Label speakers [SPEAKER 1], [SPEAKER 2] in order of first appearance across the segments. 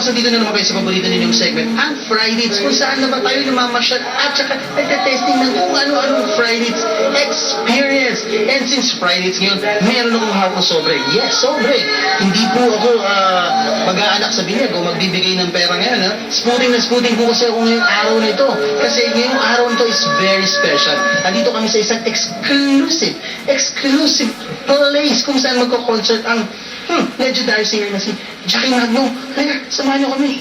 [SPEAKER 1] boss, dito na naman kayo sa paborito ninyong segment, ang Fridays, kung saan naman tayo namamasyal at saka nagka-testing ng kung ano-anong Fridays experience. And since Fridays ngayon, meron akong hawak na sobre. Yes, sobre. Hindi po ako mag-aanak sa binyag o magbibigay ng pera ngayon. Ha? Na sputing po kasi ako ngayong araw na ito. Kasi ngayong araw nito is very special. Andito kami sa isang exclusive place kung saan magko-concert ang legendary singer na si Jackie Magno. Kaya, samahan niyo kami.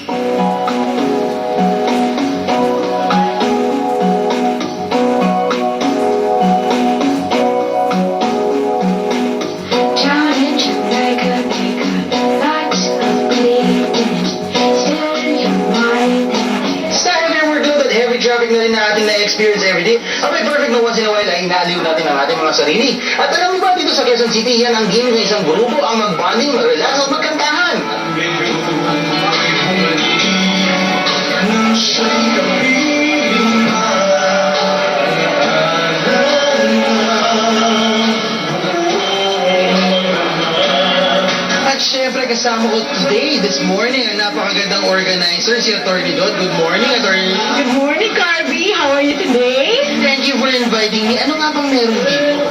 [SPEAKER 1] Traffic na rin na ating na-experience everyday. Abay, perfect na once in a while ay inaaliw natin ang ating mga sarili. At alam mo ba, dito sa Quezon City, yan ang game ng isang grupo ang mag-bonding, mag-relax at magkantahan. At syempre kasama ko today, this morning, ang napakagandang organizer, si Atty. Dot. Good morning, Atty.
[SPEAKER 2] Good morning, Carby. How are you today?
[SPEAKER 1] Thank you for inviting me. Ano nga bang meron dito?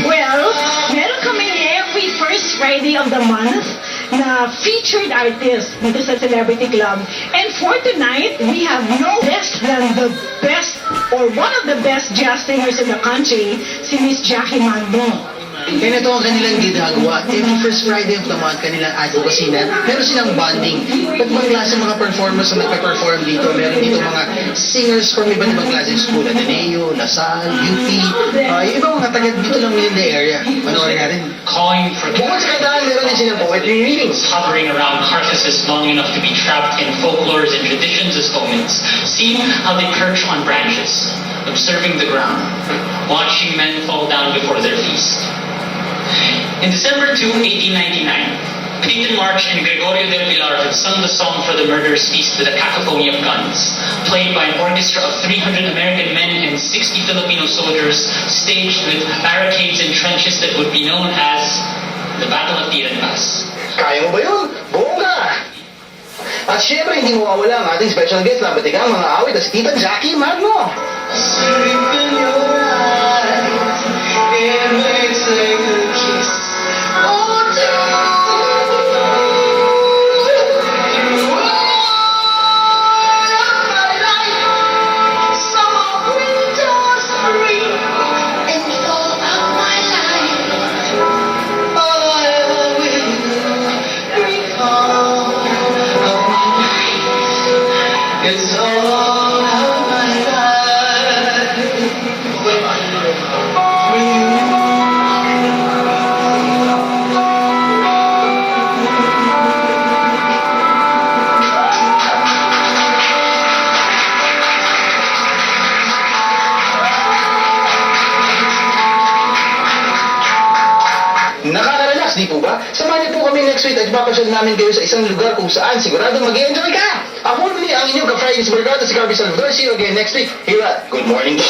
[SPEAKER 2] Well, meron kami every first Friday of the month na featured artist dito sa Celebrity Club. And for tonight, we have no less than the best or one of the best jazz singers in the country, si Miss Jackie Magno.
[SPEAKER 1] Ganito ang kanilang ginagawa. Every first Friday of the month, kanilang advocacy na, meron silang bonding. At mga klase mga performers na nagpa-perform dito, meron dito mga singers from iba't ibang klase school, Ateneo, Lasal, UP, yung ibang mga taga dito lang in the area. Panoorin natin.
[SPEAKER 3] Calling for
[SPEAKER 1] Bukod sa kantaan, meron din silang poetry readings.
[SPEAKER 3] hovering around carcasses long enough to be trapped in folklores and traditions as omens. See how they perch on branches, observing the ground, watching men fall down before their feast. In December 2, 1899, Peyton March and Gregorio del Pilar had sung the song for the murderous feast with a cacophony of guns, played by an orchestra of 300 American men and 60 Filipino soldiers, staged with barricades and trenches that would be known as the Battle of Tiranbas.
[SPEAKER 1] Kaya mo ba yun? Bongga! At syempre, hindi mawawala ang ating special guest na batikang mga awit na si Tita Jackie Magno. It's all of my life for you. Nakaka-relax, di po ba? Samahan niyo po kami next week at ipapasyal namin kayo sa isang lugar kung saan sigurado mag-i-enjoy ka! Ako muli ang inyong ka-Fridays Barkada si Carby Salvador. See you again next week here at Good Morning.